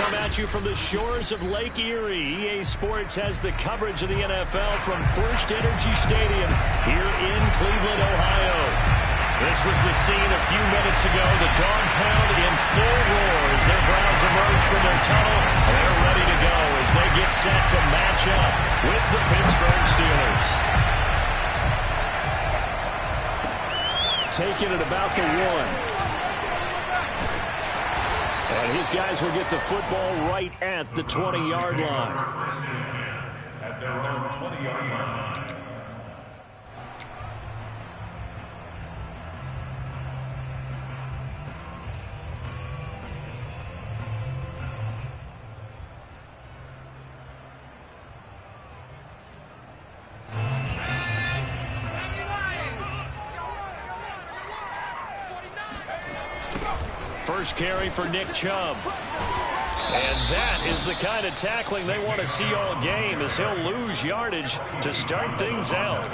come at you from the shores of Lake Erie. EA Sports has the coverage of the NFL from First Energy Stadium here in Cleveland, Ohio. This was the scene a few minutes ago. The dog pound in full roar as their Browns emerge from their tunnel. They're ready to go as they get set to match up with the Pittsburgh Steelers. Taking it about the 1. And his guys will get the football right at the 20-yard line. At their own 20-yard line. First carry for Nick Chubb. And that is the kind of tackling they want to see all game as he'll lose yardage to start things out.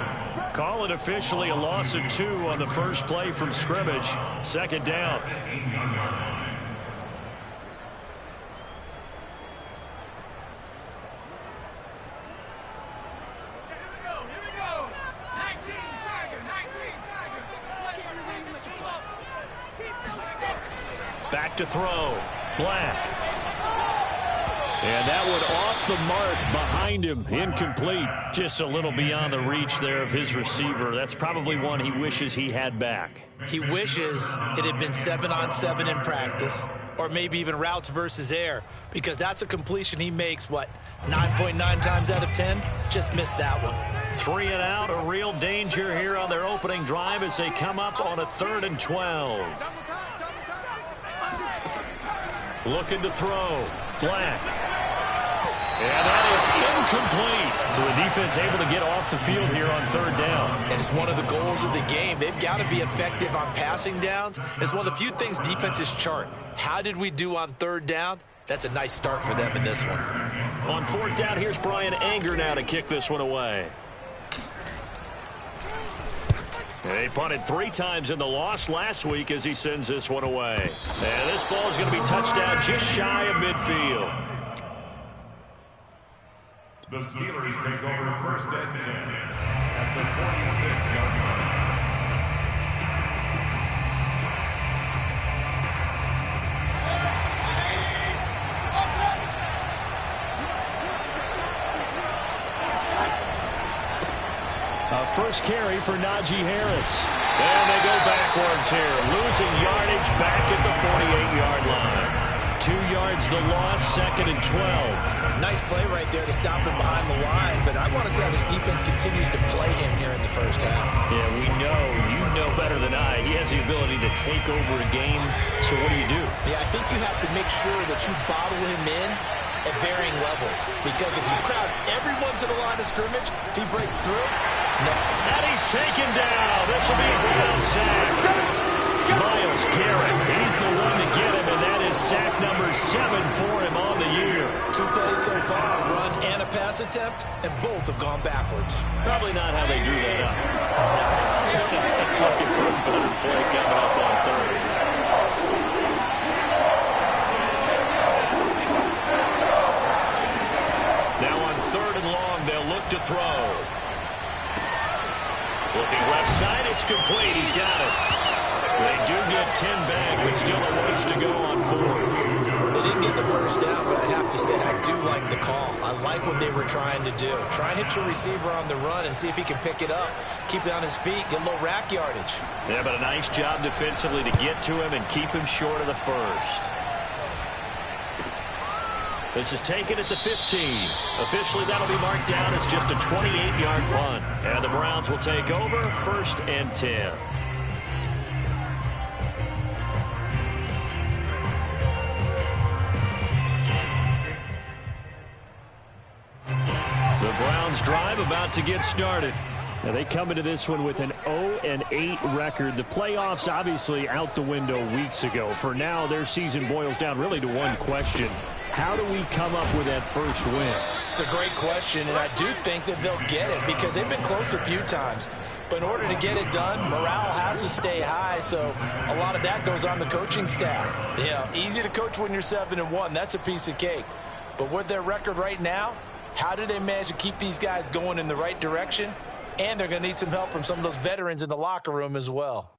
Call it officially a loss of 2 on the first play from scrimmage. Second down. Back to throw. Black. And that one off the mark behind him. Incomplete. Just a little beyond the reach there of his receiver. That's probably one he wishes he had back. He wishes it had been 7-on-7 in practice, or maybe even routes versus air, because that's a completion he makes, 9.9 times out of 10? Just missed that one. 3 and out, a real danger here on their opening drive as they come up on a 3rd and 12. Looking to throw. Black. And that is incomplete. So the defense able to get off the field here on 3rd down. And it's one of the goals of the game. They've got to be effective on passing downs. It's one of the few things defenses chart. How did we do on 3rd down? That's a nice start for them in this one. On 4th down, here's Brian Anger now to kick this one away. They punted 3 times in the loss last week as he sends this one away. And this ball is going to be touchdown just shy of midfield. The Steelers take over 1st and 10 at the 46-yard line. First carry for Najee Harris. And they go backwards here. Losing yardage back at the 48-yard line. 2 yards the loss, 2nd and 12. Nice play right there to stop him behind the line, but I want to see how this defense continues to play him here in the first half. Yeah, we know. You know better than I. He has the ability to take over a game, so what do you do? Yeah, I think you have to make sure that you bottle him in at varying levels, because if you crowd everyone to the line of scrimmage, if he breaks through, no. And he's taken down. This will be a Brown sack. Myles Garrett, he's the one to get him, and that is sack number 7 for him on the year. 2 plays so far, a run and a pass attempt, and both have gone backwards. Probably not how they drew that up. Looking for a better play coming up on 3rd. Now on 3rd and long, they'll look to throw. Looking left side, it's complete. He's got it. They do get 10 back, but still a ways to go on 4th. They didn't get the first down, but I have to say I do like the call. I like what they were trying to do. Try and hit your receiver on the run and see if he can pick it up. Keep it on his feet, get a little rack yardage. Yeah, but a nice job defensively to get to him and keep him short of the first. This is taken at the 15. Officially, that'll be marked down as just a 28-yard punt. And the Browns will take over 1st and 10. The Browns drive about to get started. Now they come into this one with an 0-8 record. The playoffs obviously out the window weeks ago. For now, their season boils down really to one question. How do we come up with that first win? It's a great question, and I do think that they'll get it because they've been close a few times. But in order to get it done, morale has to stay high, so a lot of that goes on the coaching staff. Yeah, easy to coach when you're 7-1. That's a piece of cake. But with their record right now, how do they manage to keep these guys going in the right direction? And they're going to need some help from some of those veterans in the locker room as well.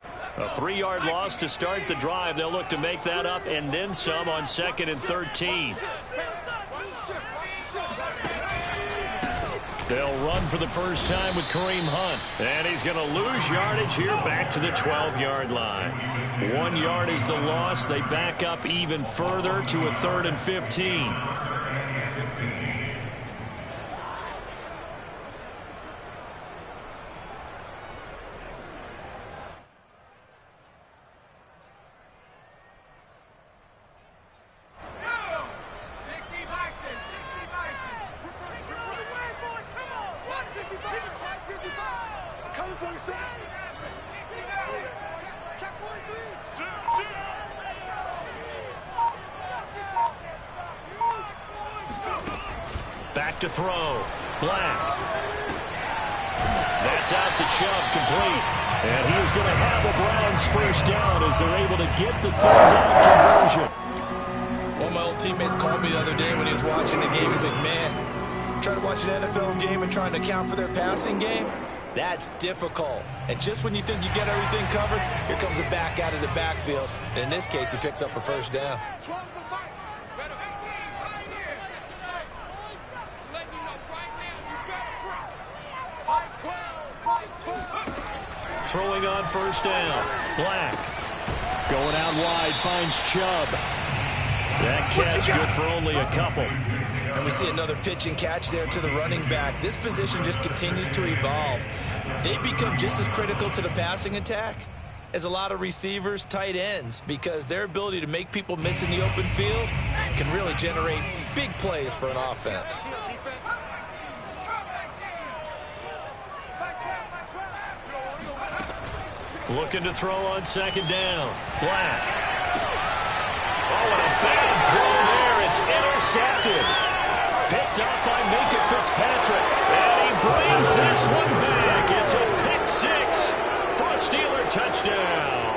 A 3-yard loss to start the drive. They'll look to make that up and then some on 2nd and 13. They'll run for the first time with Kareem Hunt. And he's going to lose yardage here back to the 12-yard line. 1 yard is the loss. They back up even further to a 3rd and 15. Back to throw. Black. That's out to Chubb, complete. And he is going to have a Browns first down as they're able to get the 3rd down conversion. One of my old teammates called me the other day when he was watching the game. He's like, man, trying to watch an NFL game and trying to account for their passing game, that's difficult. And just when you think you get everything covered, here comes a back out of the backfield. And in this case, he picks up a first down. Throwing on first down. Black. Going out wide, finds Chubb. That catch good for only a couple. And we see another pitch and catch there to the running back. This position just continues to evolve. They become just as critical to the passing attack as a lot of receivers, tight ends, because their ability to make people miss in the open field can really generate big plays for an offense. Looking to throw on 2nd down. Black. Oh, and a bad throw there. It's intercepted. Picked up by Minka Fitzpatrick. And he brings this one back. It's a pick 6 for a Steeler touchdown.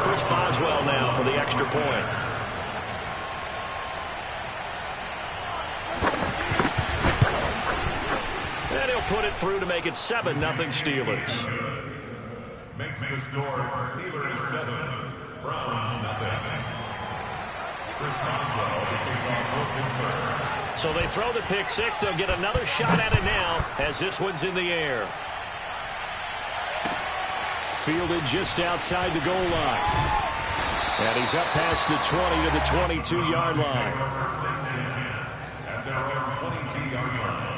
Chris Boswell now for the extra point. And he'll put it through to make it 7-0 Steelers. Makes the score Steelers 7, Browns nothing. Chris Boswell to kick off for Pittsburgh. So they throw the pick 6. They'll get another shot at it now as this one's in the air. Fielded just outside the goal line. And he's up past the 20 to the 22-yard line. At their own 22-yard line.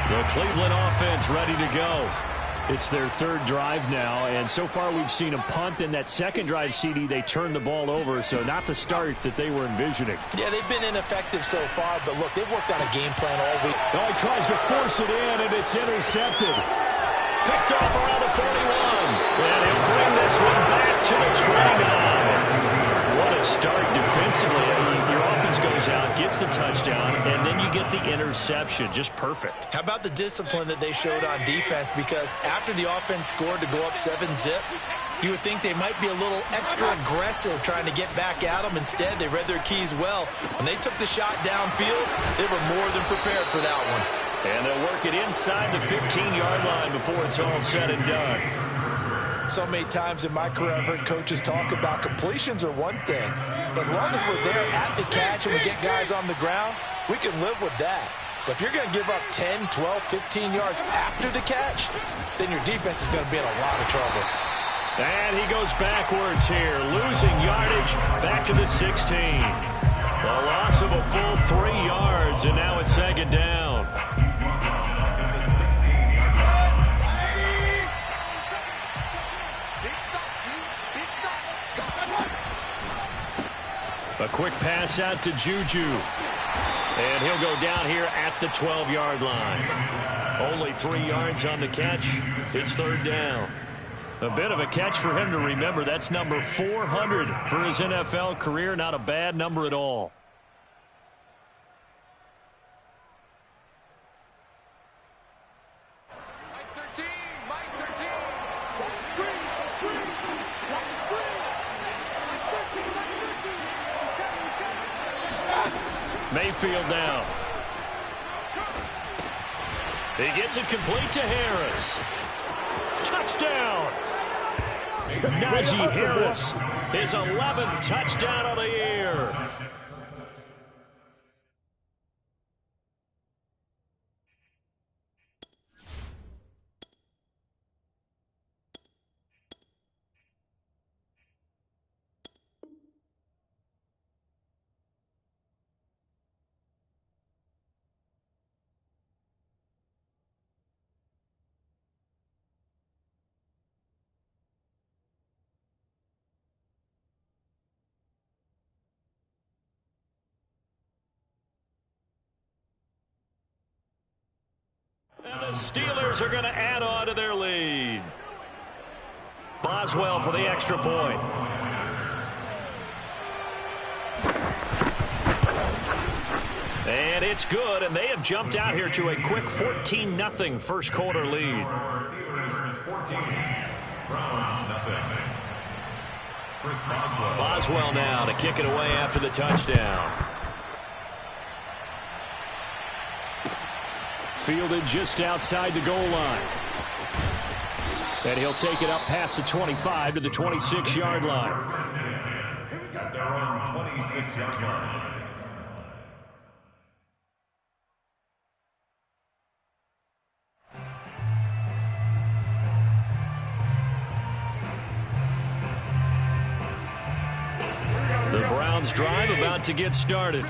The Cleveland offense ready to go. It's their 3rd drive now, and so far we've seen a punt. In that 2nd drive, CD, they turned the ball over, so not the start that they were envisioning. Yeah, they've been ineffective so far, but look, they've worked on a game plan all week. Oh, he tries to force it in, and it's intercepted. Picked off around the 41. And he'll bring this one back to the 29. What a start defensively. I mean, your offense goes out, gets the touchdown, and then you get the interception. Just perfect. How about the discipline that they showed on defense? Because after the offense scored to go up 7-zip, you would think they might be a little extra aggressive trying to get back at them. Instead, they read their keys well. When they took the shot downfield, they were more than prepared for that one. And they'll work it inside the 15-yard line before it's all said and done. So many times in my career, I've heard coaches talk about completions are one thing. But as long as we're there at the catch and we get guys on the ground, we can live with that. But if you're going to give up 10, 12, 15 yards after the catch, then your defense is going to be in a lot of trouble. And he goes backwards here, losing yardage back to the 16. A loss of a full 3 yards, and now it's 2nd down. A quick pass out to Juju. And he'll go down here at the 12-yard line. Only 3 yards on the catch. It's third down. A bit of a catch for him to remember. That's number 400 for his NFL career. Not a bad number at all. Mayfield now. He gets it complete to Harris. Touchdown! Najee Harris, his 11th touchdown of the year. And the Steelers are going to add on to their lead. Boswell for the extra point. And it's good, and they have jumped out here to a quick 14-0 first quarter lead. Steelers 14, Browns nothing. Chris Boswell. Boswell now to kick it away after the touchdown. Fielded just outside the goal line. And he'll take it up past the 25 to the 26-yard line. At their own 26-yard line. The Browns drive about to get started.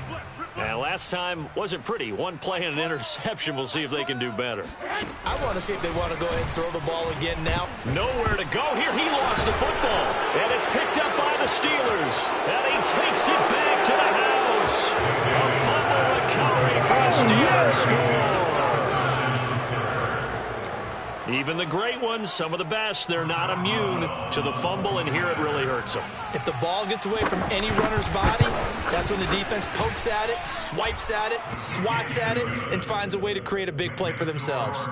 And last time wasn't pretty. One play and an interception. We'll see if they can do better. I want to see if they want to go ahead and throw the ball again now. Nowhere to go here. He lost the football. And it's picked up by the Steelers. And he takes it back to the house. A fumble recovery for a Steelers score. Even the great ones, some of the best, they're not immune to the fumble, and here it really hurts them. If the ball gets away from any runner's body, that's when the defense pokes at it, swipes at it, swats at it, and finds a way to create a big play for themselves.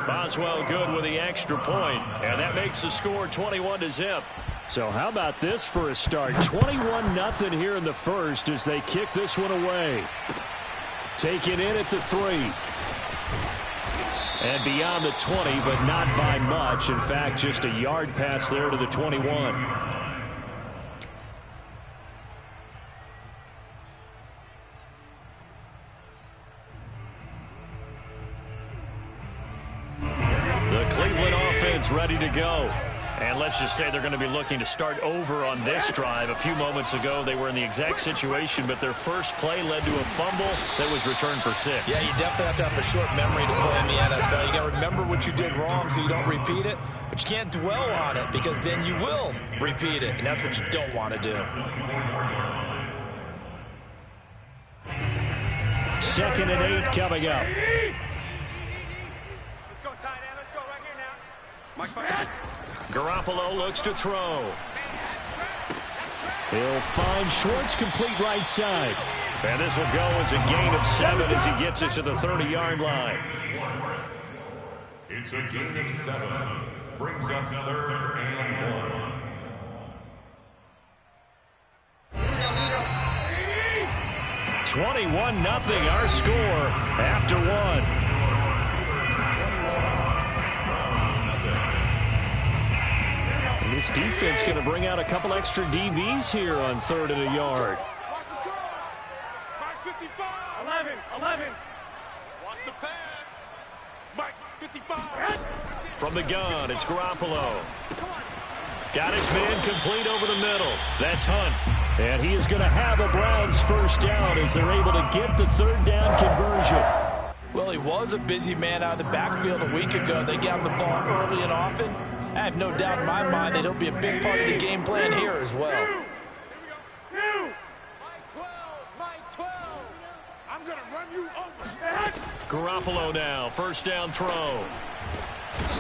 Boswell good with the extra point, and that makes the score 21-0. So how about this for a start? 21-0 here in the first as they kick this one away. Taken in at the 3. And beyond the 20, but not by much. In fact, just a yard pass there to the 21. The Cleveland offense ready to go. And let's just say they're going to be looking to start over on this drive. A few moments ago, they were in the exact situation, but their first play led to a fumble that was returned for 6. Yeah, you definitely have to have a short memory to play in the NFL. You got to remember what you did wrong so you don't repeat it, but you can't dwell on it because then you will repeat it, and that's what you don't want to do. Second and 8 coming up. Let's go, tight end. Let's go right here now. Mike, Garoppolo looks to throw. He'll find Schwartz complete right side. And this will go as a gain of 7 as he gets it to the 30-yard line. It's a gain of 7. Brings up 3rd and 1. 21-0 our score after 1. This defense going to bring out a couple extra DBs here on 3rd and a yard. 11. Watch the pass. Mike, 55. From the gun, it's Garoppolo. Got his man complete over the middle. That's Hunt. And he is going to have a Browns first down as they're able to get the 3rd down conversion. Well, he was a busy man out of the backfield a week ago. They got him the ball early and often. I have no doubt in my mind that he'll be a big part of the game plan here as well. Here we go. 2. Mike 12. I'm going to run you over. Garoppolo now, first down throw.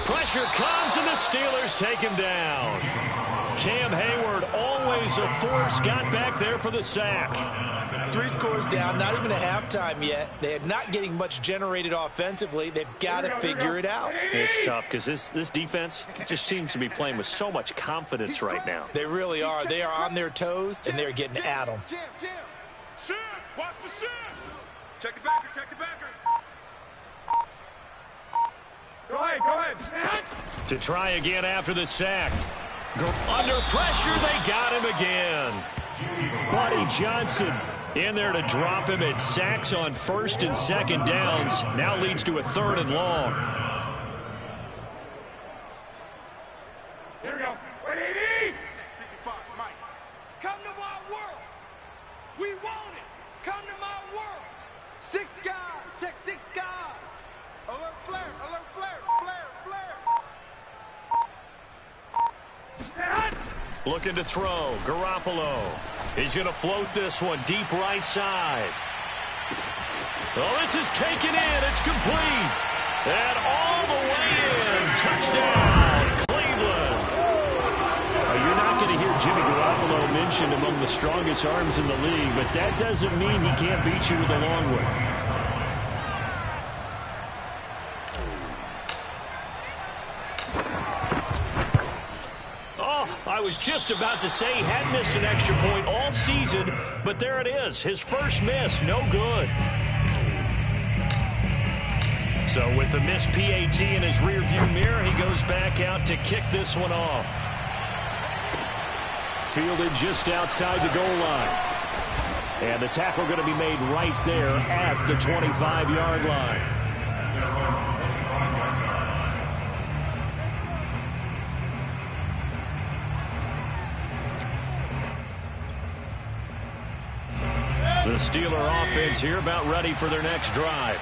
Pressure comes, and the Steelers take him down. Cam Hayward, always a force, got back there for the sack. 3 scores down, not even a halftime yet. They're not getting much generated offensively. They've got to figure it out. It's tough because this defense just seems to be playing with so much confidence right now. They really are. They are on their toes, and they're getting at them. Shift, watch the shift. Check the backer, check the backer. Go ahead. To try again after the sack. Under pressure, they got him again. Buddy Johnson in there to drop him. It sacks on first and second downs. Now leads to a 3rd and long. Here we go. 55, Mike. Come to my world. We want it. Come to my world. 6 guys. Check 6 guys. Alert flare. Alert flare. Flare. Looking to throw. Garoppolo. He's going to float this one deep right side. Oh, this is taken in. It's complete. And all the way in. Touchdown, Cleveland. You're not going to hear Jimmy Garoppolo mentioned among the strongest arms in the league, but that doesn't mean he can't beat you with a long one. I was just about to say he hadn't missed an extra point all season, but there it is. His first miss, no good. So with the missed PAT in his rearview mirror, he goes back out to kick this one off. Fielded just outside the goal line. And the tackle going to be made right there at the 25-yard line. The Steeler offense here about ready for their next drive.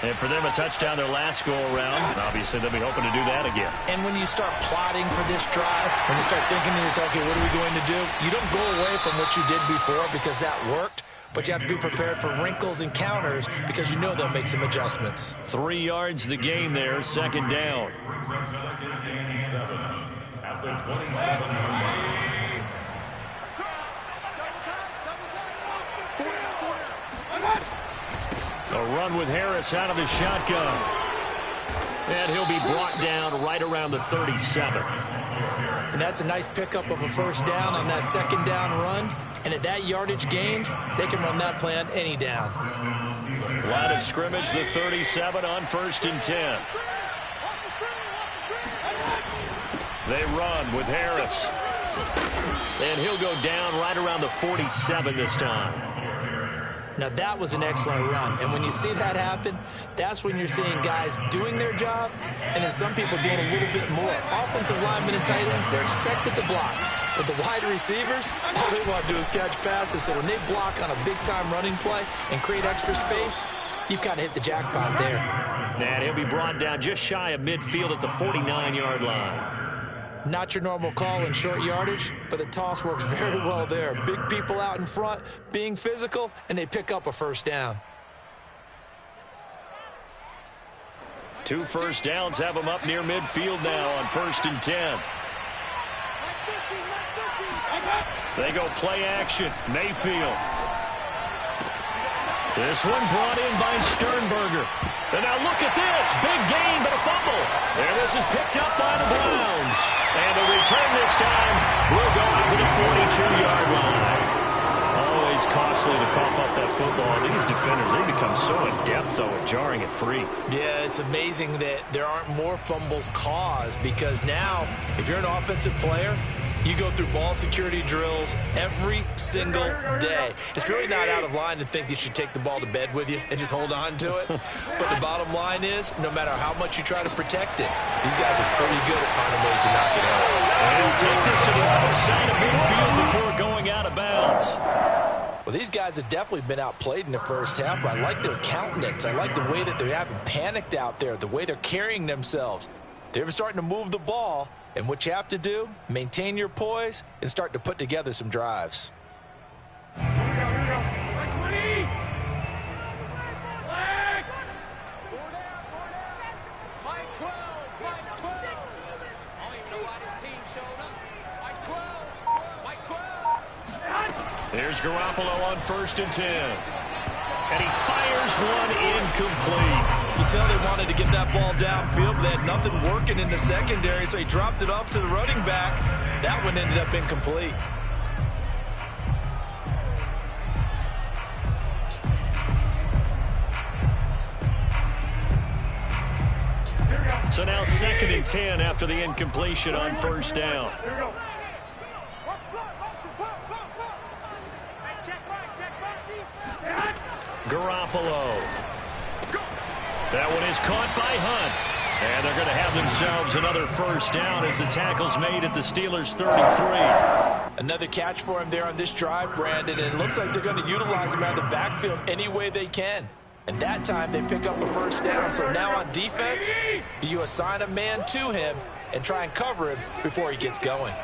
And for them, a touchdown their last go-around. Obviously, they'll be hoping to do that again. And when you start plotting for this drive, when you start thinking to yourself, okay, what are we going to do? You don't go away from what you did before because that worked, but you have to be prepared for wrinkles and counters because you know they'll make some adjustments. 3 yards the gain there, second down. Brings up 2nd and 7 at the 27-yard line. A run with Harris out of his shotgun. And he'll be brought down right around the 37. And that's a nice pickup of a first down on that second down run. And at that yardage gained, they can run that play on any down. Line of scrimmage, the 37 on 1st and 10. They run with Harris. And he'll go down right around the 47 this time. Now, that was an excellent run. And when you see that happen, that's when you're seeing guys doing their job and then some people doing a little bit more. Offensive linemen and tight ends, they're expected to block. But the wide receivers, all they want to do is catch passes. So when they block on a big-time running play and create extra space, you've kind of hit the jackpot there. And he'll be brought down just shy of midfield at the 49-yard line. Not your normal call in short yardage, but the toss works very well there. Big people out in front, being physical, and they pick up a first down. 2 first downs have them up near midfield now on 1st and 10. They go play action. Mayfield. This one brought in by Sternberger. And now look at this. Big gain, but a fumble. And this is picked up by the Browns. And the return this time will go out to the 42-yard line. Always costly to cough up that football. These defenders, they become so adept, though, at jarring it free. Yeah, it's amazing that there aren't more fumbles caused because now, if you're an offensive player, you go through ball security drills every single day. It's really not out of line to think you should take the ball to bed with you and just hold on to it. But the bottom line is, no matter how much you try to protect it, these guys are pretty good at finding ways to knock it out. And he'll take this to the other side of midfield before going out of bounds. Well, these guys have definitely been outplayed in the first half, but I like their countenance. I like the way that they're having panicked out there, the way they're carrying themselves. They're starting to move the ball. And what you have to do, maintain your poise and start to put together some drives. Here's Garoppolo on 1st and 10. And he fires one incomplete. You can tell they wanted to get that ball downfield, but they had nothing working in the secondary, so he dropped it off to the running back. That one ended up incomplete. So now 2nd and 10 after the incompletion on 1st down. Garoppolo. That one is caught by Hunt. And they're going to have themselves another 1st down as the tackle's made at the Steelers' 33. Another catch for him there on this drive, Brandon, and it looks like they're going to utilize him out of the backfield any way they can. And that time they pick up a 1st down. So now on defense, do you assign a man to him and try and cover him before he gets going?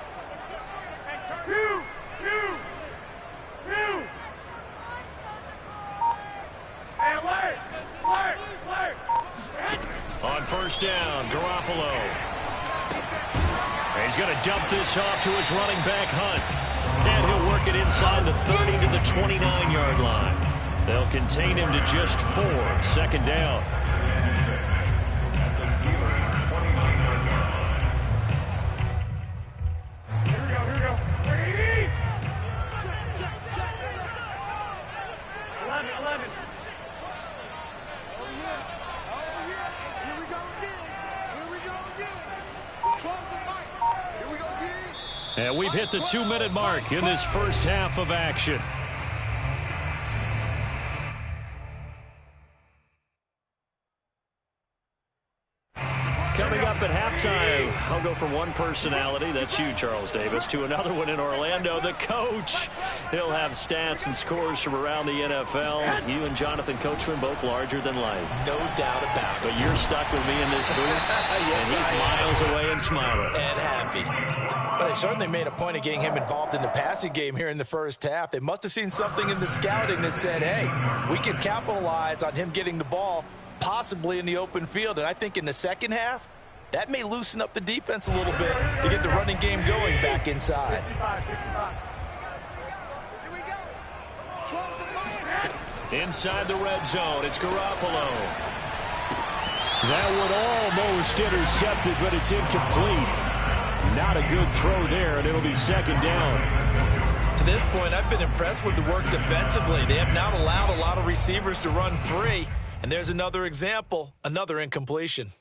On 1st down, Garoppolo. He's going to dump this off to his running back, Hunt. And he'll work it inside the 30 to the 29-yard line. They'll contain him to just 4. 2nd down. At the Steelers' 29-yard line. Here we go. 11. Oh, yeah. Here we go again. 12's the mark. Here we go again. And we've hit the 2-minute mark in this 1st half of action. Coming up at halftime, I'll go from one personality, that's you, Charles Davis, to another one in Orlando, the coach. He'll have stats and scores from around the NFL. You and Jonathan Coachman, both larger than life. No doubt about it. But you're stuck with me in this booth, Yes, and he's miles away and smiling. And happy. But they certainly made a point of getting him involved in the passing game here in the 1st half. They must have seen something in the scouting that said, hey, we can capitalize on him getting the ball possibly in the open field. And I think in the 2nd half, that may loosen up the defense a little bit to get the running game going back inside. 55. Here we go. 12's the mark. Inside the red zone, it's Garoppolo. That one almost intercepted, but it's incomplete. Not a good throw there, and it'll be 2nd down. To this point, I've been impressed with the work defensively. They have not allowed a lot of receivers to run free. And there's another example, another incompletion.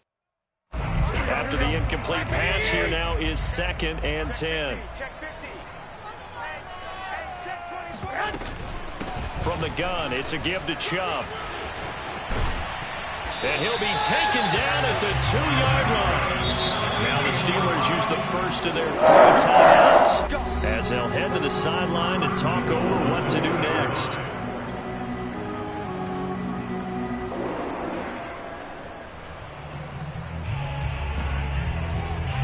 After the incomplete pass, here now is 2nd and 10. Check 50. Check 24. From the gun, it's a give to Chubb. And he'll be taken down at the 2-yard line. Now the Steelers use the first of their 3 timeouts as they'll head to the sideline and talk over what to do next.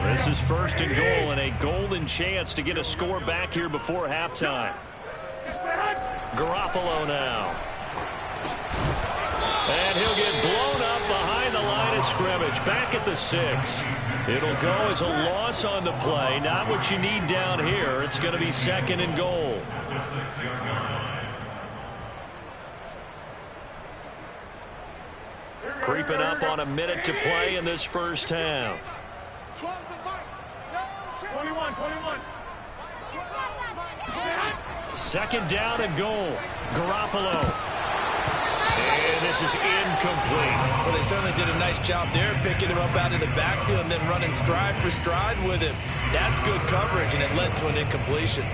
This is 1st and goal and a golden chance to get a score back here before halftime. Garoppolo now. And he'll get blown up behind the line of scrimmage. Back at the 6. It'll go as a loss on the play. Not what you need down here. It's going to be 2nd and goal. Creeping up on a minute to play in this 1st half. 12's the mark. 21. 2nd down and goal. Garoppolo. And this is incomplete. Well, they certainly did a nice job there, picking him up out of the backfield and then running stride for stride with him. That's good coverage, and it led to an incompletion.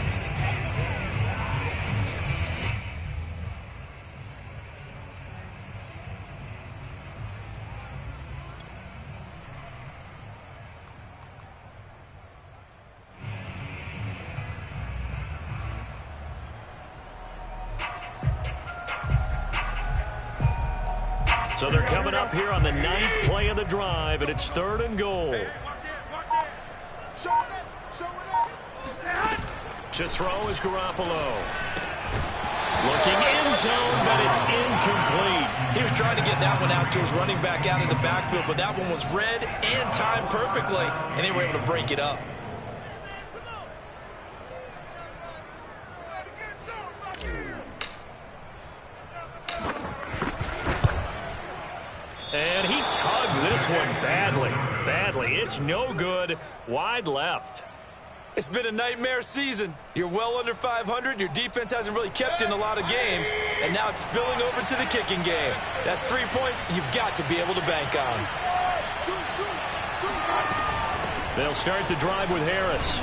So they're coming up here on the 9th play of the drive, and it's 3rd and goal. Show it up. To throw is Garoppolo. Looking end zone, but it's incomplete. He was trying to get that one out to his running back out of the backfield, but that one was read and timed perfectly, and they were able to break it up. one badly. It's no good. Wide left. It's been a nightmare season. You're well under 500. Your defense hasn't really kept in a lot of games, and now it's spilling over to the kicking game. That's 3 points you've got to be able to bank on. They'll start the drive with Harris.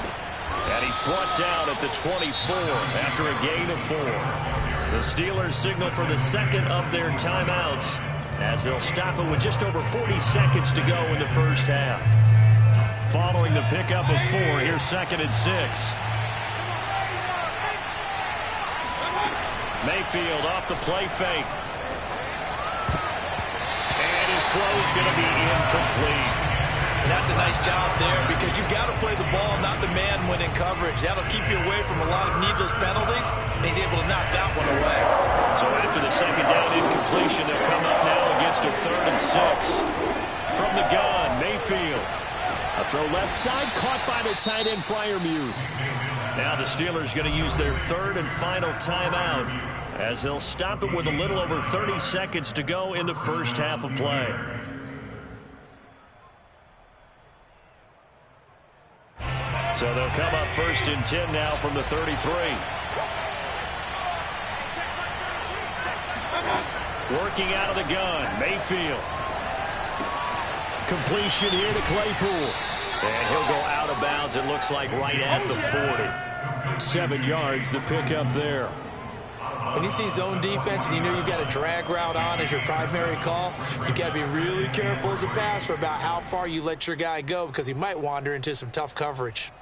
And he's brought down at the 24 after a gain of 4. The Steelers signal for the second of their timeouts as they'll stop it with just over 40 seconds to go in the first half. Following the pickup of 4, here's 2nd and 6. Mayfield off the play fake. And his throw is going to be incomplete. And that's a nice job there because you've got to play the ball, not the man when in coverage. That'll keep you away from a lot of needless penalties, and he's able to knock that one away. So after the second down incompletion, they'll come up now against a 3rd and 6. From the gun, Mayfield. A throw left side, caught by the tight end, Freiermuth. Now the Steelers going to use their 3rd and final timeout as they'll stop it with a little over 30 seconds to go in the first half of play. So they'll come up 1st and 10 now from the 33. Working out of the gun, Mayfield. Completion here to Claypool. And he'll go out of bounds, it looks like, right at the 40. 7 yards, the pickup there. When you see zone defense and you know you've got a drag route on as your primary call, you've got to be really careful as a passer about how far you let your guy go because he might wander into some tough coverage.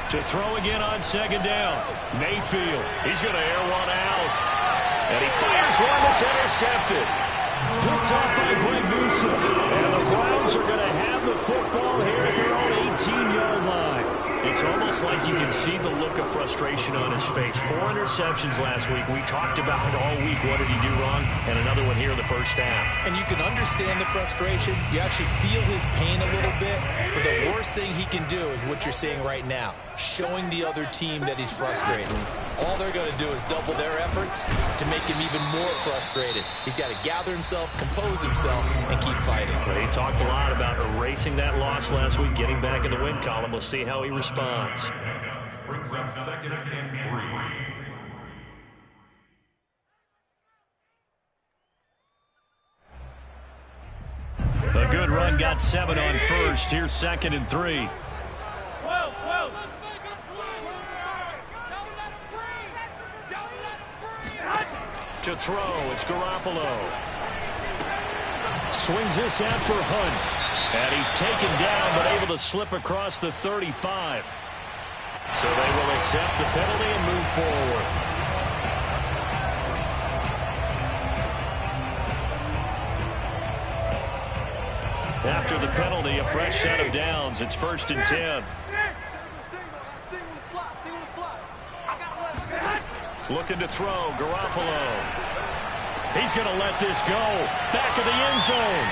To throw again on 2nd down. Mayfield, he's going to air one out. And he fires one that's intercepted. Picked off by Greg Newsom. And the Browns are going to have the football here at their own 18-yard line. It's almost like you can see the look of frustration on his face. 4 interceptions last week. We talked about it all week. What did he do wrong? And another one here in the first half. And you can understand the frustration. You actually feel his pain a little bit. But the worst thing he can do is what you're seeing right now, showing the other team that he's frustrated. All they're going to do is double their efforts to make him even more frustrated. He's got to gather himself, compose himself, and keep fighting. Well, he talked a lot about erasing that loss last week, getting back in the win column. We'll see how he responds. Brings up 2nd and 3. A good run, got 7 on 1st. Here's 2nd and 3. To throw, it's Garoppolo. Swings this out for Hunt. And he's taken down, but able to slip across the 35. So they will accept the penalty and move forward. After the penalty, a fresh set of downs. It's 1st and 10. Looking to throw, Garoppolo. He's going to let this go. Back of the end zone.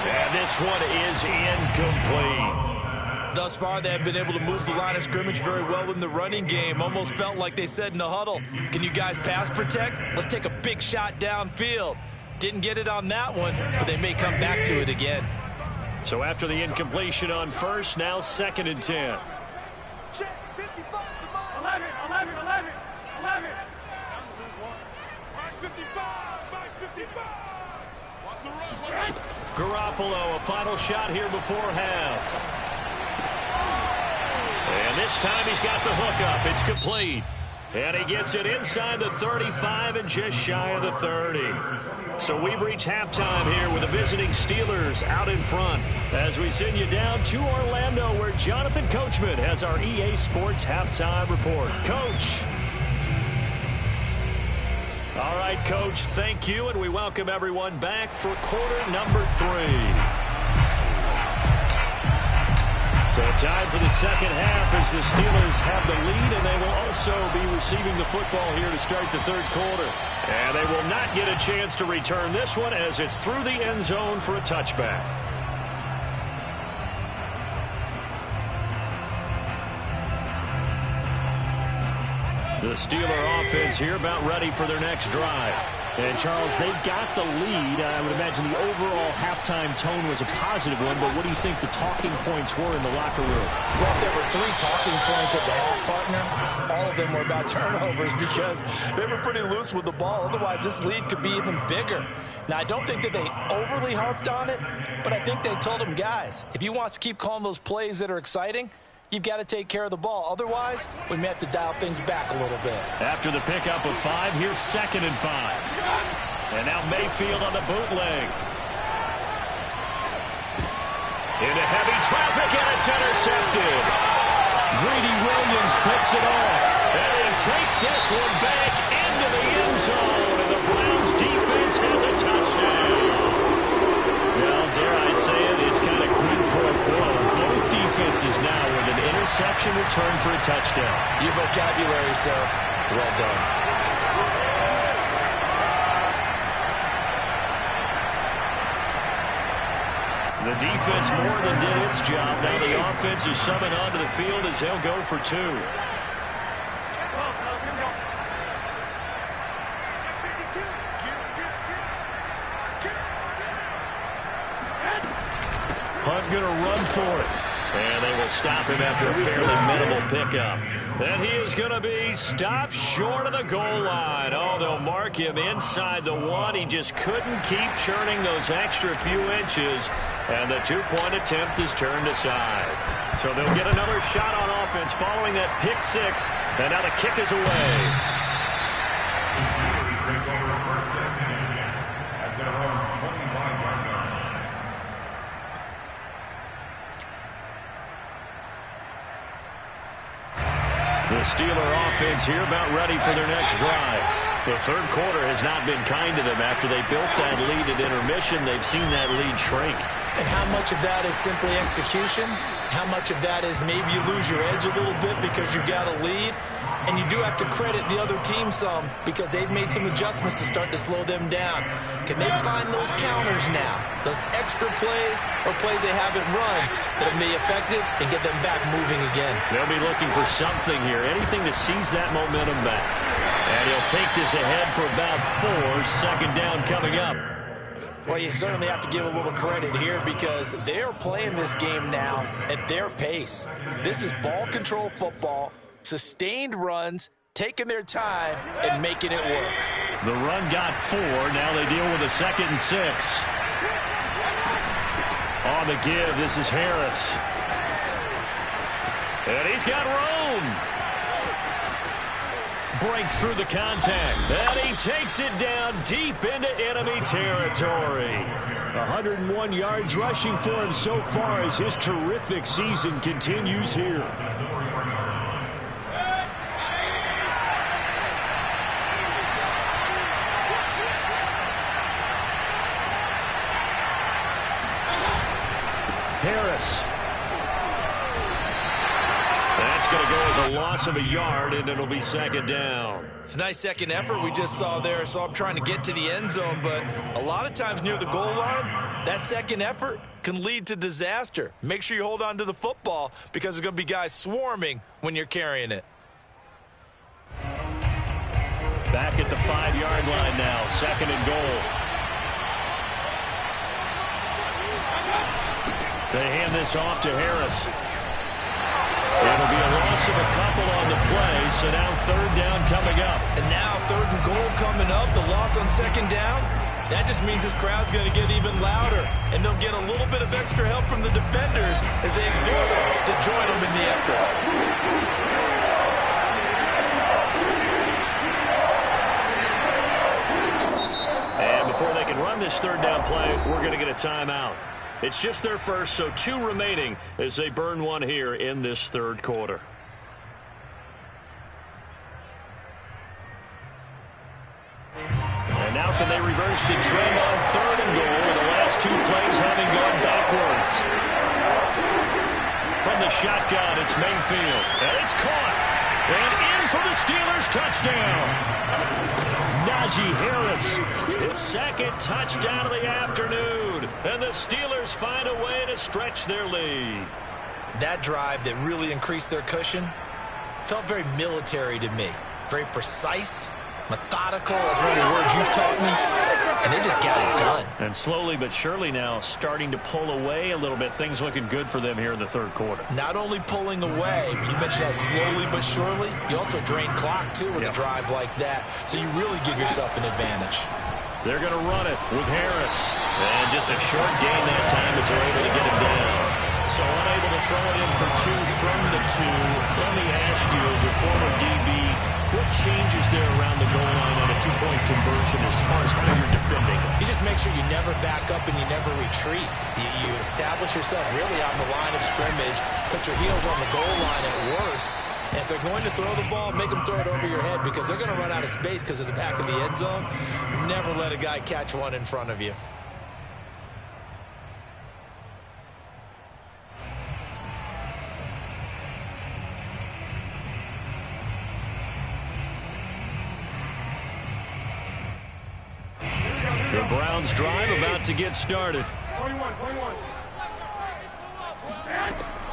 And this one is incomplete. Thus far, they have been able to move the line of scrimmage very well in the running game. Almost felt like they said in the huddle, can you guys pass protect? Let's take a big shot downfield. Didn't get it on that one, but they may come back to it again. So after the incompletion on 1st, now 2nd and 10. Check, 55, 11. Back 55, back 55. Watch the run. Garoppolo, a final shot here before half. And this time he's got the hook up. It's complete. And he gets it inside the 35 and just shy of the 30. So we've reached halftime here with the visiting Steelers out in front as we send you down to Orlando where Jonathan Coachman has our EA Sports halftime report. Coach. All right, Coach, thank you, and we welcome everyone back for quarter number 3. So time for the second half as the Steelers have the lead, and they will also be receiving the football here to start the third quarter. And they will not get a chance to return this one as it's through the end zone for a touchback. The Steeler offense here about ready for their next drive. And, Charles, they've got the lead. I would imagine the overall halftime tone was a positive one, but what do you think the talking points were in the locker room? Well, if there were 3 talking points at the half, partner, all of them were about turnovers because they were pretty loose with the ball. Otherwise, this lead could be even bigger. Now, I don't think that they overly harped on it, but I think they told them, guys, if you want to keep calling those plays that are exciting, you've got to take care of the ball. Otherwise, we may have to dial things back a little bit. After the pickup of 5, here's 2nd and 5. And now Mayfield on the bootleg. Into heavy traffic, and it's intercepted. Greedy Williams picks it off. And he takes this one back into the end zone. And the Browns defense has a touchdown. Well, dare I say it, it's kind of quid pro quo. Both defenses now with an interception return for a touchdown. Your vocabulary, sir. Well done. The defense more than did its job. Now the offense is summoned onto the field as they'll go for 2. Hunt going to run for it. And they will stop him after a fairly minimal pickup. And he is going to be stopped short of the goal line. Oh, they'll mark him inside the 1. He just couldn't keep churning those extra few inches. And the 2-point attempt is turned aside. So they'll get another shot on offense following that pick 6. And now the kick is away. The Steelers take over first and 10 at their own 25-yard line. The Steeler offense here about ready for their next drive. The third quarter has not been kind to them. After they built that lead at intermission, they've seen that lead shrink. And how much of that is simply execution? How much of that is maybe you lose your edge a little bit because you've got a lead? And you do have to credit the other team some because they've made some adjustments to start to slow them down. Can they find those counters now, those extra plays or plays they haven't run that will be effective and get them back moving again? They'll be looking for something here, anything to seize that momentum back. And he'll take this ahead for about 4. 2nd down coming up. Well, you certainly have to give a little credit here because they are playing this game now at their pace. This is ball control football. Sustained runs, taking their time, and making it work. The run got 4. Now they deal with a 2nd and 6. On the give, this is Harris. And he's got room. Breaks through the contact. And he takes it down deep into enemy territory. 101 yards rushing for him so far as his terrific season continues here. Harris. That's going to go as a loss of a yard, and it'll be 2nd down. It's a nice second effort we just saw there. So I'm trying to get to the end zone, but a lot of times near the goal line, that second effort can lead to disaster. Make sure you hold on to the football because there's going to be guys swarming when you're carrying it. Back at the 5-yard line now, 2nd and goal. They hand this off to Harris. It'll be a loss of a couple on the play, so now 3rd down coming up. And now 3rd and goal coming up, the loss on 2nd down. That just means this crowd's going to get even louder, and they'll get a little bit of extra help from the defenders as they exhort them to join them in the effort. And before they can run this 3rd down play, we're going to get a timeout. It's just their first, so 2 remaining as they burn one here in this 3rd quarter. And now can they reverse the trend on 3rd and goal with the last 2 plays having gone backwards? From in the shotgun. It's Mayfield. And it's caught. And in for the Steelers touchdown. Najee Harris, his second touchdown of the afternoon. And the Steelers find a way to stretch their lead. That drive that really increased their cushion felt very military to me. Very precise, methodical, that's one of the words you've taught me. And they just got it done. And slowly but surely now starting to pull away a little bit. Things looking good for them here in the third quarter. Not only pulling away, but you mentioned that slowly but surely. You also drain clock, too, with a drive like that. So you really give yourself an advantage. They're going to run it with Harris. And just a short gain that time as they're able to get him down. So unable to throw it in for two from the two. Let me ask you, as a former DB, what changes there around the goal line on a two-point conversion as far as how you're defending? You just make sure you never back up and you never retreat. You establish yourself really on the line of scrimmage, put your heels on the goal line at worst. And if they're going to throw the ball, make them throw it over your head because they're going to run out of space because of the back of the end zone. Never let a guy catch one in front of you. The Browns drive about to get started. 21.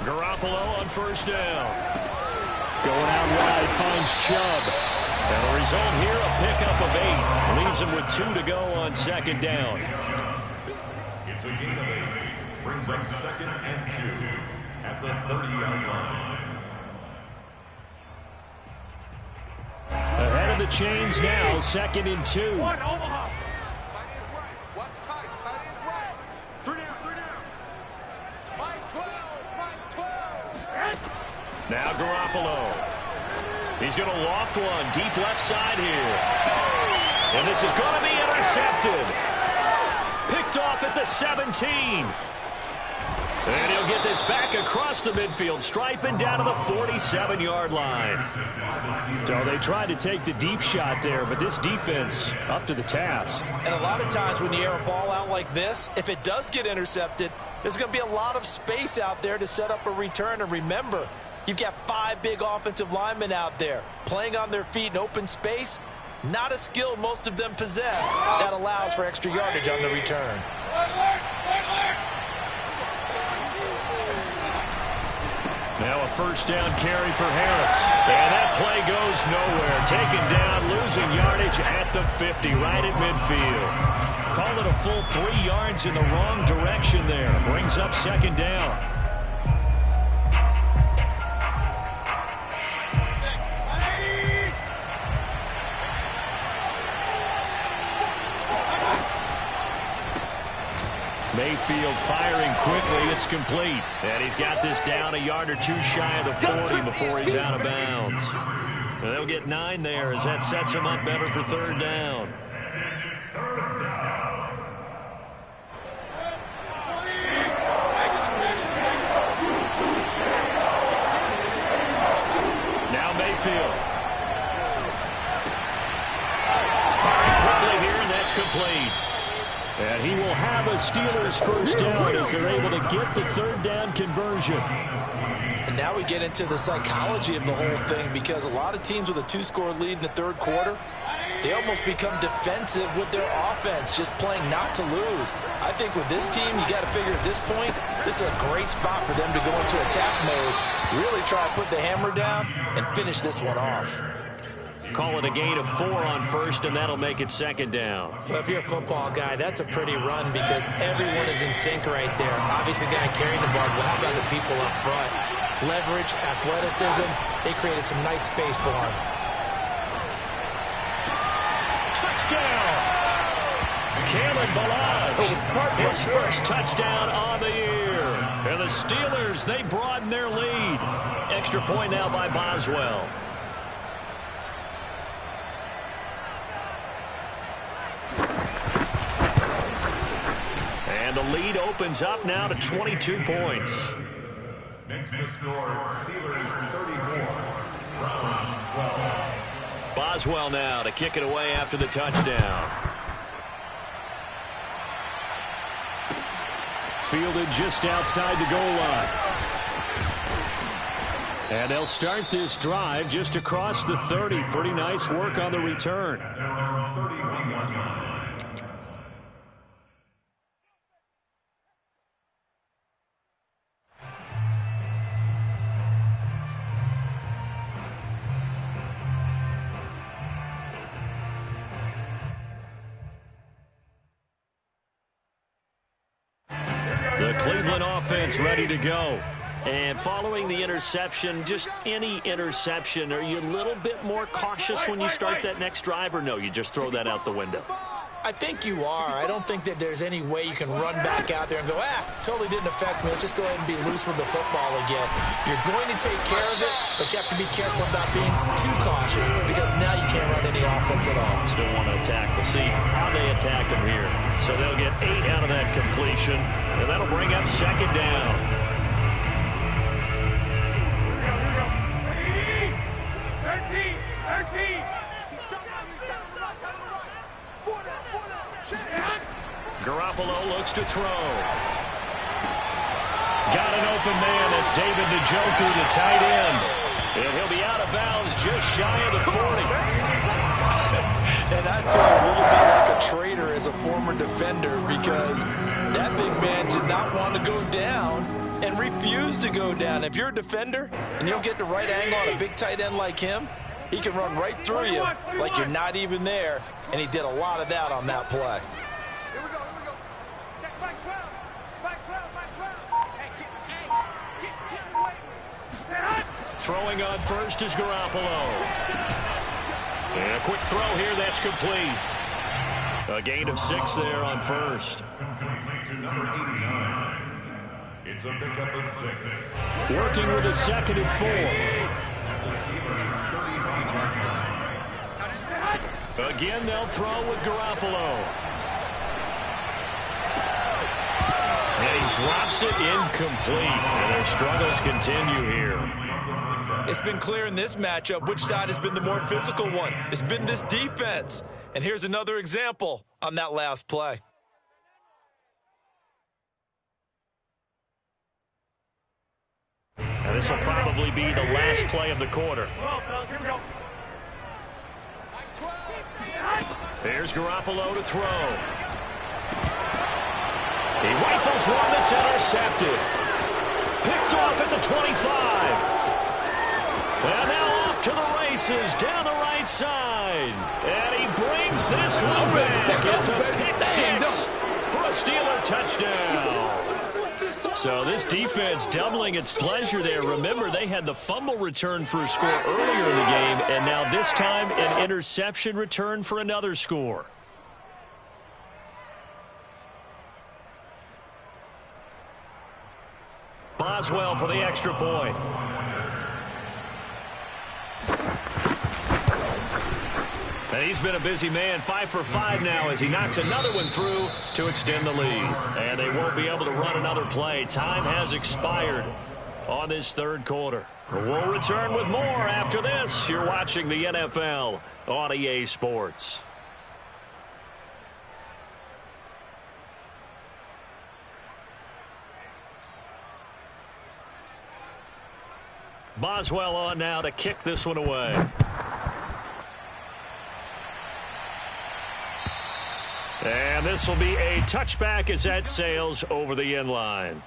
Garoppolo on first down. Going out wide, finds Chubb. And the result here, a pickup of 8. Leaves him with 2 to go on second down. It's a gain of 8. Brings up 2nd and 2 at the 30-yard line. Ahead of the chains now, 2nd and 2. One, Omaha. Now Garoppolo. He's going to loft one deep left side here. And this is going to be intercepted. Picked off at the 17. And he'll get this back across the midfield stripe and down to the 47-yard line. So they tried to take the deep shot there, but this defense up to the task. And a lot of times when you air a ball out like this, if it does get intercepted, there's going to be a lot of space out there to set up a return. And remember, you've got 5 big offensive linemen out there playing on their feet in open space. Not a skill most of them possess that allows for extra yardage on the return. Now a first down carry for Harris. And that play goes nowhere. Taken down, losing yardage at the 50, right at midfield. Call it a full 3 yards in the wrong direction there. Brings up second down. Mayfield firing quickly. It's complete. And he's got this down a yard or 2 shy of the 40 before he's out of bounds. And they'll get 9 there as that sets him up better for third down. Now Mayfield. Firing quickly here, and that's complete. And he will have a Steelers first down as they're able to get the third down conversion. And now we get into the psychology of the whole thing because a lot of teams with a 2-score lead in the third quarter, they almost become defensive with their offense, just playing not to lose. I think with this team, you got to figure at this point, this is a great spot for them to go into attack mode, really try to put the hammer down and finish this one off. Call it a gain of 4 on first, and that'll make it second down. Well, if you're a football guy, that's a pretty run because everyone is in sync right there. Obviously, the guy carrying the ball, well, how about the people up front? Leverage, athleticism, they created some nice space for him. Touchdown! Kalen Ballage, his first touchdown on the year. And the Steelers, they broaden their lead. Extra point now by Boswell. And the lead opens up now to 22 points. Makes the score Steelers 34, Browns 12. Boswell now to kick it away after the touchdown. Fielded just outside the goal line. And they'll start this drive just across the 30. Pretty nice work on the return. The Cleveland offense ready to go. And following the interception, just any interception, are you a little bit more cautious when you start that next drive, or no, you just throw that out the window? I think you are. I don't think that there's any way you can run back out there and go, totally didn't affect me. Let's just go ahead and be loose with the football again. You're going to take care of it, but you have to be careful about being too cautious because now you can't run any offense at all. Still want to attack. We'll see how they attack them here. So they'll get 8 out of that completion, and that'll bring up second down. 13. Garoppolo looks to throw. Got an open man. That's David Njoku, the tight end. And he'll be out of bounds just shy of the 40. And I feel a little bit like a traitor as a former defender because that big man did not want to go down and refused to go down. If you're a defender and you don't get the right angle on a big tight end like him, he can run right through you like you're not even there, and he did a lot of that on that play. Here we go. Check back 12. Back 12. Hey, get in the way. Throwing on first is Garoppolo. And a quick throw here, that's complete. A gain of 6 there on first. Complete to number 89. It's a pickup of 6. Working with a second and 4. The Steelers 35-yard line. Again, they'll throw with Garoppolo. And he drops it incomplete. And their struggles continue here. It's been clear in this matchup which side has been the more physical one. It's been this defense. And here's another example on that last play. Now this will probably be the last play of the quarter. There's Garoppolo to throw. He rifles one that's intercepted. Picked off at the 25. And now off to the races down the right side. And he brings this one back. It's a pick 6 for a Steeler touchdown. So this defense doubling its pleasure there. Remember, they had the fumble return for a score earlier in the game, and now this time an interception return for another score. Boswell for the extra point. And he's been a busy man, 5 for 5 now as he knocks another one through to extend the lead. And they won't be able to run another play. Time has expired on this third quarter. We'll return with more after this. You're watching the NFL on EA Sports. Boswell on now to kick this one away. And this will be a touchback as that sails over the end line.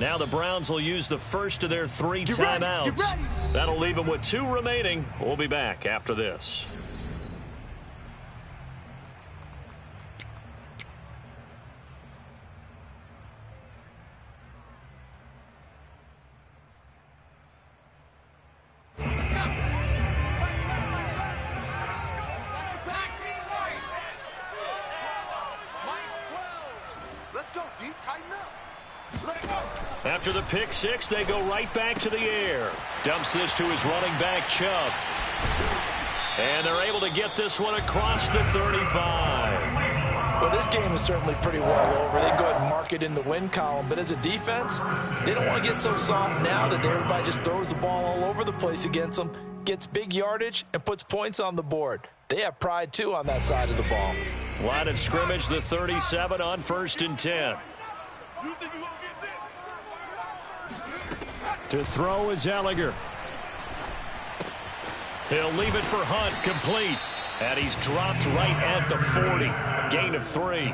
Now the Browns will use the first of their 3 timeouts. That'll leave them with 2 remaining. We'll be back after this. After the pick 6, they go right back to the air. Dumps this to his running back, Chubb. And they're able to get this one across the 35. Well, this game is certainly pretty well over. They can go ahead and mark it in the win column. But as a defense, they don't want to get so soft now that everybody just throws the ball all over the place against them, gets big yardage, and puts points on the board. They have pride, too, on that side of the ball. Line of scrimmage, the 37 on 1st and 10. To throw is Ellinger. He'll leave it for Hunt, complete. And he's dropped right at the 40. Gain of 3.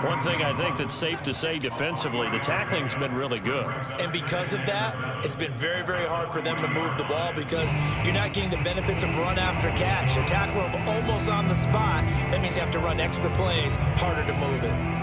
One thing I think that's safe to say defensively, the tackling's been really good. And because of that, it's been very, very hard for them to move the ball because you're not getting the benefits of run after catch. You tackle them almost on the spot. That means you have to run extra plays, harder to move it.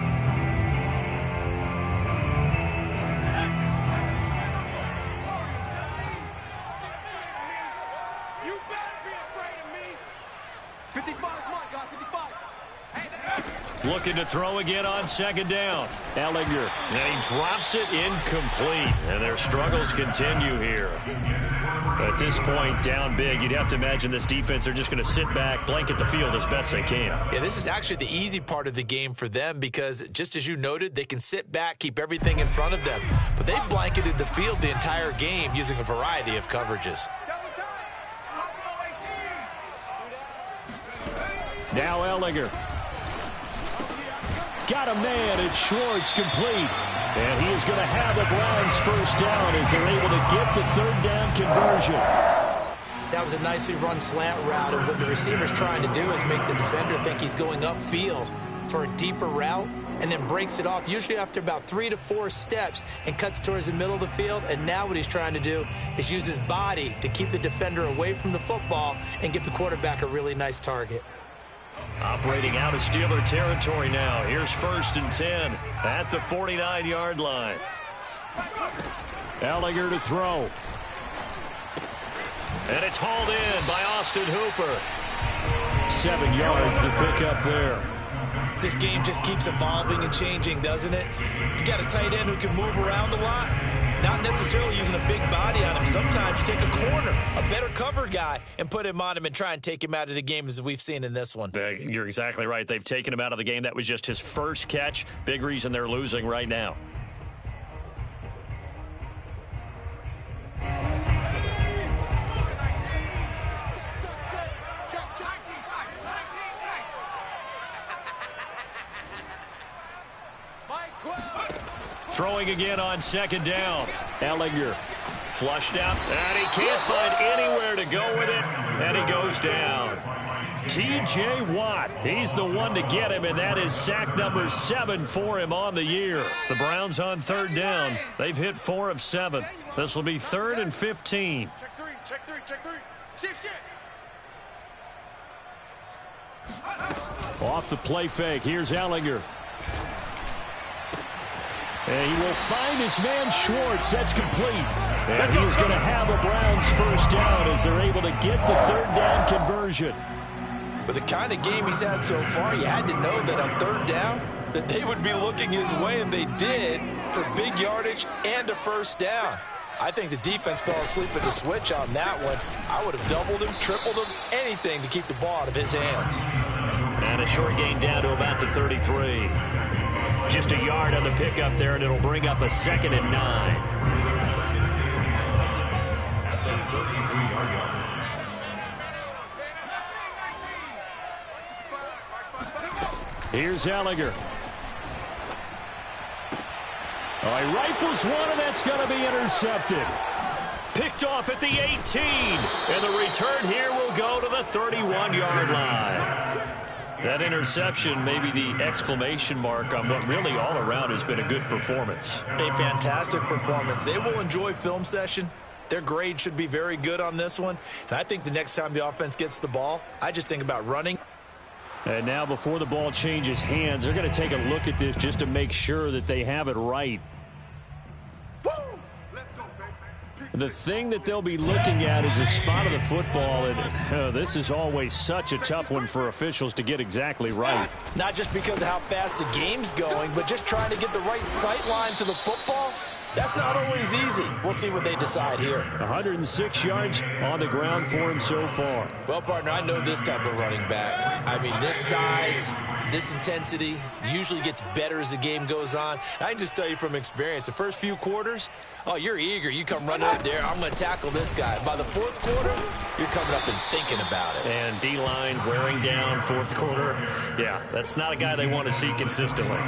Looking to throw again on 2nd down. Ellinger, and he drops it incomplete. And their struggles continue here. At this point, down big, you'd have to imagine this defense, they're just going to sit back, blanket the field as best they can. Yeah, this is actually the easy part of the game for them because, just as you noted, they can sit back, keep everything in front of them. But they've blanketed the field the entire game using a variety of coverages. Now Ellinger. Got a man, it's Schwartz, complete. And he is going to have the Browns 1st down as they're able to get the 3rd down conversion. That was a nicely run slant route, and what the receiver's trying to do is make the defender think he's going upfield for a deeper route and then breaks it off, usually after about 3 to 4 steps, and cuts towards the middle of the field. And now what he's trying to do is use his body to keep the defender away from the football and give the quarterback a really nice target. Operating out of Steeler territory now. Here's 1st and 10 at the 49-yard line. Ellinger to throw. And it's hauled in by Austin Hooper. 7 yards, the pickup there. This game just keeps evolving and changing, doesn't it? You got a tight end who can move around a lot, not necessarily using a big body on him. Sometimes you take a corner, a better cover guy, and put him on him and try and take him out of the game, as we've seen in this one. You're exactly right. They've taken him out of the game. That was just his first catch. Big reason they're losing right now. Throwing again on 2nd down. Ellinger flushed out, and he can't find anywhere to go with it, and he goes down. T.J. Watt, he's the one to get him, and that is sack number 7 for him on the year. The Browns on 3rd down. They've hit 4 of 7. This will be 3rd and 15. Check 3, check 3, check 3. Shift. Off the play fake, here's Ellinger. And he will find his man Schwartz. That's complete. And he is going to have a Browns 1st down as they're able to get the 3rd down conversion. With the kind of game he's had so far, you had to know that on 3rd down that they would be looking his way, and they did, for big yardage and a 1st down. I think the defense fell asleep at the switch on that one. I would have doubled him, tripled him, anything to keep the ball out of his hands. And a short gain down to about the 33. Just a yard on the pickup there, and it'll bring up a 2nd and 9. Here's Ellinger. Oh, he rifles one, and that's going to be intercepted. Picked off at the 18, and the return here will go to the 31-yard line. That interception may be the exclamation mark on what really all around has been a good performance. A fantastic performance. They will enjoy film session. Their grade should be very good on this one. And I think the next time the offense gets the ball, I just think about running. And now before the ball changes hands, they're going to take a look at this just to make sure that they have it right. The thing that they'll be looking at is the spot of the football, and this is always such a tough one for officials to get exactly right. Not just because of how fast the game's going, but just trying to get the right sight line to the football. That's not always easy. We'll see what they decide here. 106 yards on the ground for him so far. Well, partner, I know this type of running back. I mean, this size, this intensity usually gets better as the game goes on. I can just tell you from experience, the first few quarters, oh, you're eager. You come running up there, I'm going to tackle this guy. By the fourth quarter, you're coming up and thinking about it. And D-line wearing down fourth quarter. Yeah, that's not a guy they want to see consistently.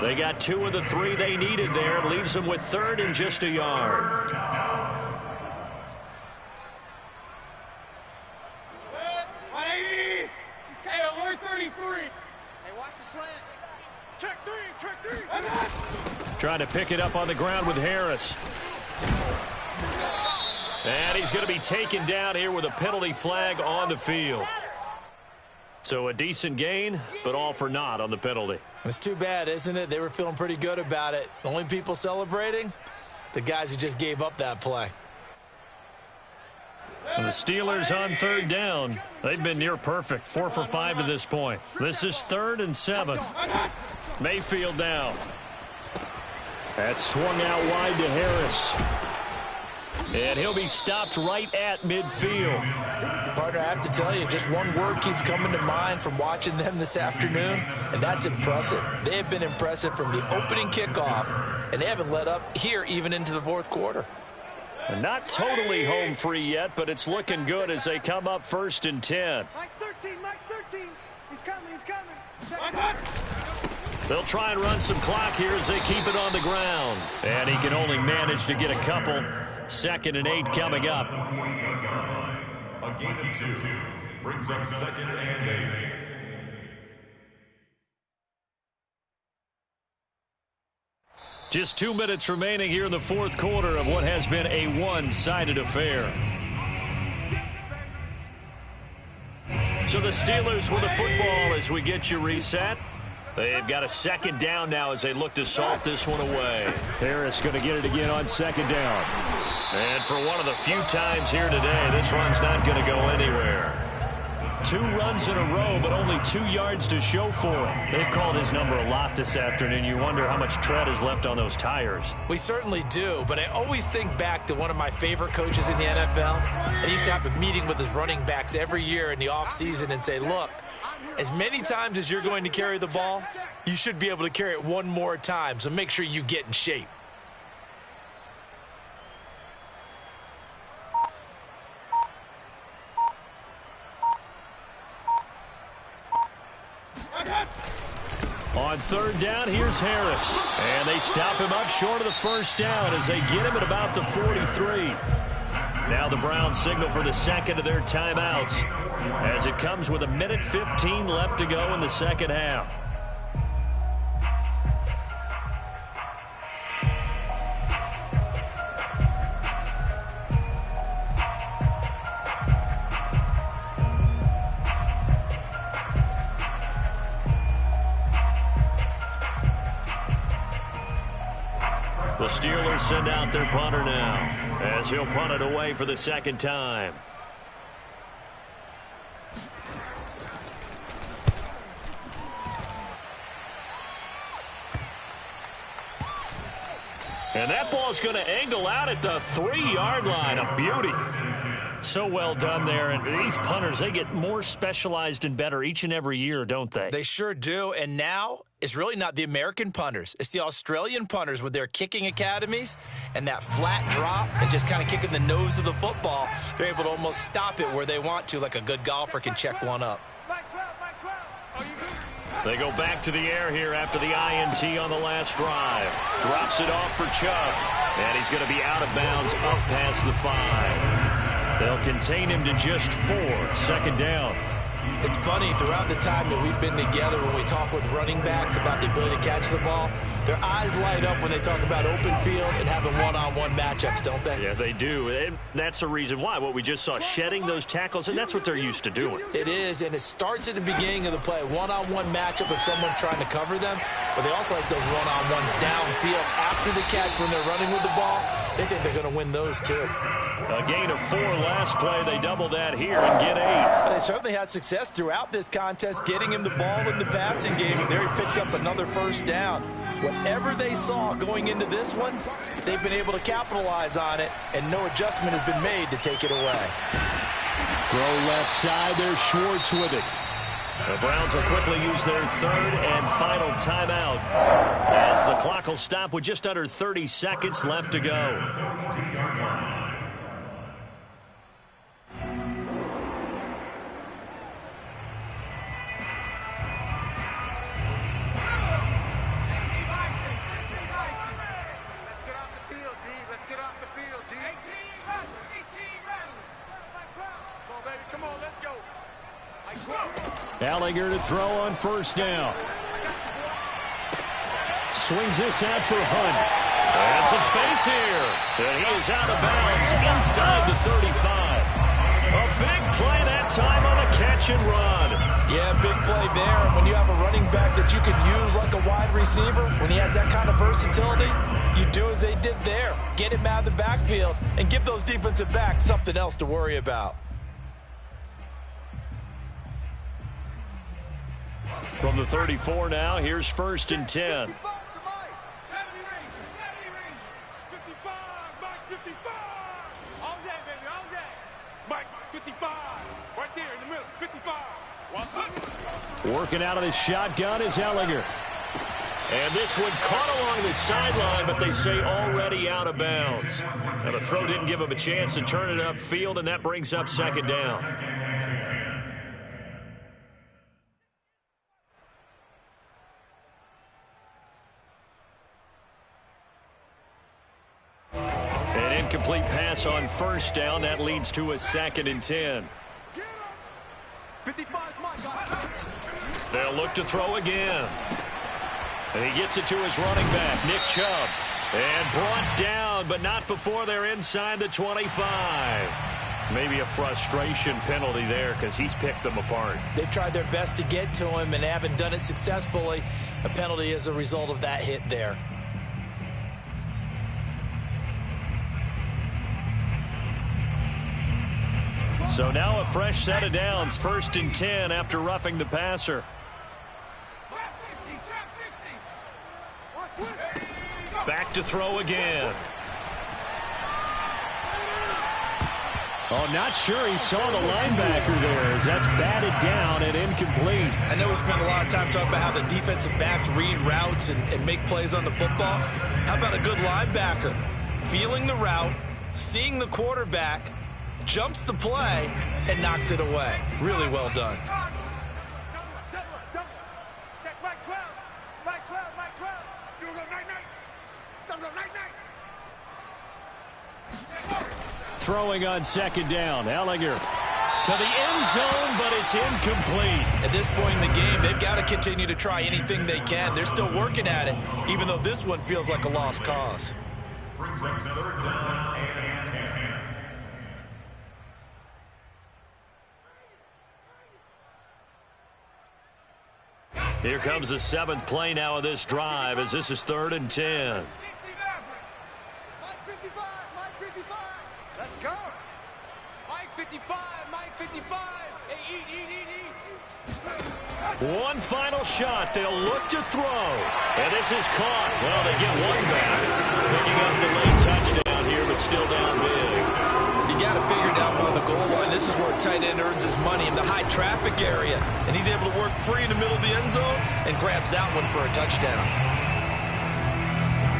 They got 2 of the 3 they needed there. Leaves them with 3rd and just a yard. 180. He's KO 133. Hey, watch the slant. Check 3, check 3. Trying to pick it up on the ground with Harris. And he's going to be taken down here with a penalty flag on the field. So a decent gain, but all for naught on the penalty. It's too bad, isn't it? They were feeling pretty good about it. The only people celebrating, the guys who just gave up that play. And the Steelers on 3rd down. They've been near perfect, 4 for 5 to this point. This is 3rd and 7. Mayfield now. That's swung out wide to Harris. And he'll be stopped right at midfield. Partner, I have to tell you, just one word keeps coming to mind from watching them this afternoon, and that's impressive. They have been impressive from the opening kickoff, and they haven't let up here even into the fourth quarter. And not totally home free yet, but it's looking good as they come up 1st and 10. Mike 13, Mike 13. He's coming, he's coming. They'll try and run some clock here as they keep it on the ground. And he can only manage to get a couple. 2nd and 8 coming up. A gain of 2 brings up 2nd and 8. Just 2 minutes remaining here in the fourth quarter of what has been a one-sided affair. So the Steelers with the football as we get you reset. They've got a 2nd down now as they look to salt this one away. Harris going to get it again on 2nd down. And for one of the few times here today, this run's not going to go anywhere. 2 runs in a row, but only 2 yards to show for it. They've called his number a lot this afternoon. You wonder how much tread is left on those tires. We certainly do, but I always think back to one of my favorite coaches in the NFL. And he used to have a meeting with his running backs every year in the offseason and say, look, as many times as you're going to carry the ball, you should be able to carry it one more time, so make sure you get in shape. On 3rd down, here's Harris. And they stop him up short of the 1st down as they get him at about the 43. Now the Browns signal for the 2nd of their timeouts as it comes with 1:15 left to go in the 2nd half. The Steelers send out their punter now as he'll punt it away for the 2nd time. And that ball's going to angle out at the 3-yard line. A beauty. So well done there. And these punters, they get more specialized and better each and every year, don't they? They sure do. And now it's really not the American punters. It's the Australian punters with their kicking academies and that flat drop and just kind of kicking the nose of the football. They're able to almost stop it where they want to, like a good golfer can check one up. Mike 12, Mike 12. Are you good? They go back to the air here after the INT on the last drive. Drops it off for Chubb. And he's going to be out of bounds up past the 5. They'll contain him to just 4. 2nd down. It's funny, throughout the time that we've been together, when we talk with running backs about the ability to catch the ball, their eyes light up when they talk about open field and having one-on-one matchups, don't they? Yeah, they do. And that's the reason why. What we just saw, shedding those tackles, and that's what they're used to doing. It is, and it starts at the beginning of the play. One-on-one matchup if someone's trying to cover them, but they also like those one-on-ones downfield after the catch when they're running with the ball. They think they're going to win those, too. A gain of 4 last play. They double that here and get 8. They certainly had success throughout this contest, getting him the ball in the passing game, and there he picks up another first down. Whatever they saw going into this one, they've been able to capitalize on it, and no adjustment has been made to take it away. Throw left side. There's Schwartz with it. The Browns will quickly use their 3rd and final timeout as the clock will stop with just under 30 seconds left to go. Allinger to throw on first down. Swings this out for Hunt. And some space here. And he is out of bounds inside the 35. A big play that time on a catch and run. Yeah, big play there. When you have a running back that you can use like a wide receiver, when he has that kind of versatility, you do as they did there. Get him out of the backfield and give those defensive backs something else to worry about. From the 34 now, here's 1st and 10. 70 range. 55, Mike 55. All day, baby, all day. Mike 55. Right there in the middle, 55. Watch it. Working out of the shotgun is Allinger. And this one caught along the sideline, but they say already out of bounds. Now the throw didn't give him a chance to turn it upfield, and that brings up 2nd down. Complete pass on first down. That leads to a 2nd and 10. 55's Mike. They'll look to throw again. And he gets it to his running back, Nick Chubb. And brought down, but not before they're inside the 25. Maybe a frustration penalty there because he's picked them apart. They've tried their best to get to him and haven't done it successfully. A penalty as a result of that hit there. So now a fresh set of downs, 1st and 10 after roughing the passer. Back to throw again. Oh, not sure he saw the linebacker there as that's batted down and incomplete. I know we spent a lot of time talking about how the defensive backs read routes and make plays on the football. How about a good linebacker? Feeling the route, seeing the quarterback, jumps the play, and knocks it away. Really well done. Check Mike 12. Mike 12, Mike 12. You go night-night. Some go night-night. Throwing on 2nd down. Allinger to the end zone, but it's incomplete. At this point in the game, they've got to continue to try anything they can. They're still working at it, even though this one feels like a lost cause. Brings up 3rd down and 10. Here comes the 7th play now of this drive as this is 3rd and 10. Mike 55, Mike 55. Let's go. Mike 55, Mike 55. Hey, eat. One final shot. They'll look to throw. And this is caught. Well, they get one back. Picking up the late touchdown here, but still down big. You got to figure down by the goal line. This is where a tight end earns his money in the high traffic area. And he's able to work free in the middle of the end zone and grabs that one for a touchdown.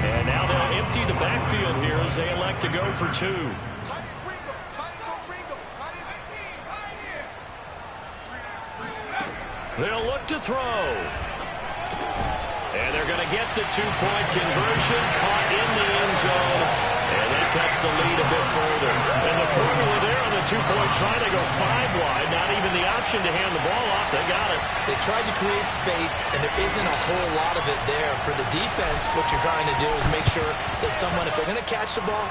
And now they'll empty the backfield here as they elect to go for 2. They'll look to throw. And they're going to get the 2-point conversion, caught in the end zone. And that cuts the lead a bit further. And the formula there on the two-point try to go 5 wide. Not even the option to hand the ball off. They got it. They tried to create space, and there isn't a whole lot of it there. For the defense, what you're trying to do is make sure that if they're going to catch the ball,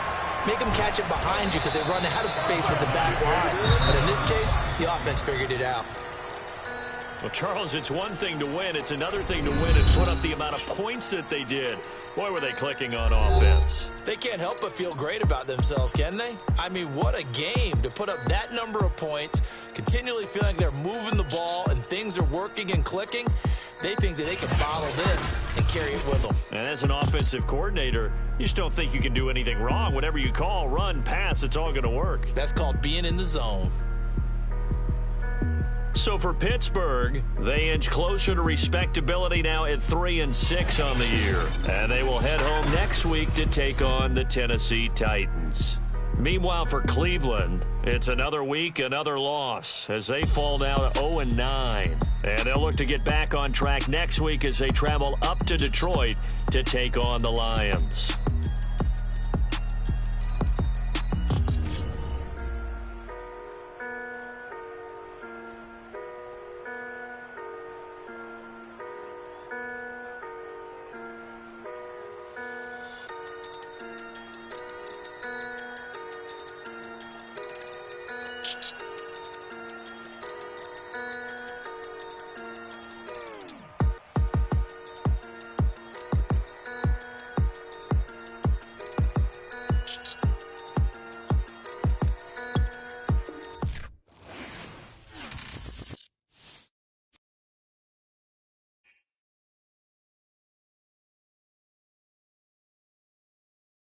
make them catch it behind you because they run out of space with the back line. But in this case, the offense figured it out. Well, Charles, it's one thing to win. It's another thing to win and put up the amount of points that they did. Boy, were they clicking on offense. They can't help but feel great about themselves, can they? I mean, what a game to put up that number of points, continually feeling like they're moving the ball and things are working and clicking. They think that they can bottle this and carry it with them. And as an offensive coordinator, you just don't think you can do anything wrong. Whatever you call, run, pass, it's all going to work. That's called being in the zone. So for Pittsburgh, they inch closer to respectability now at 3-6 on the year. And they will head home next week to take on the Tennessee Titans. Meanwhile, for Cleveland, it's another week, another loss, as they fall now to 0-9. And they'll look to get back on track next week as they travel up to Detroit to take on the Lions.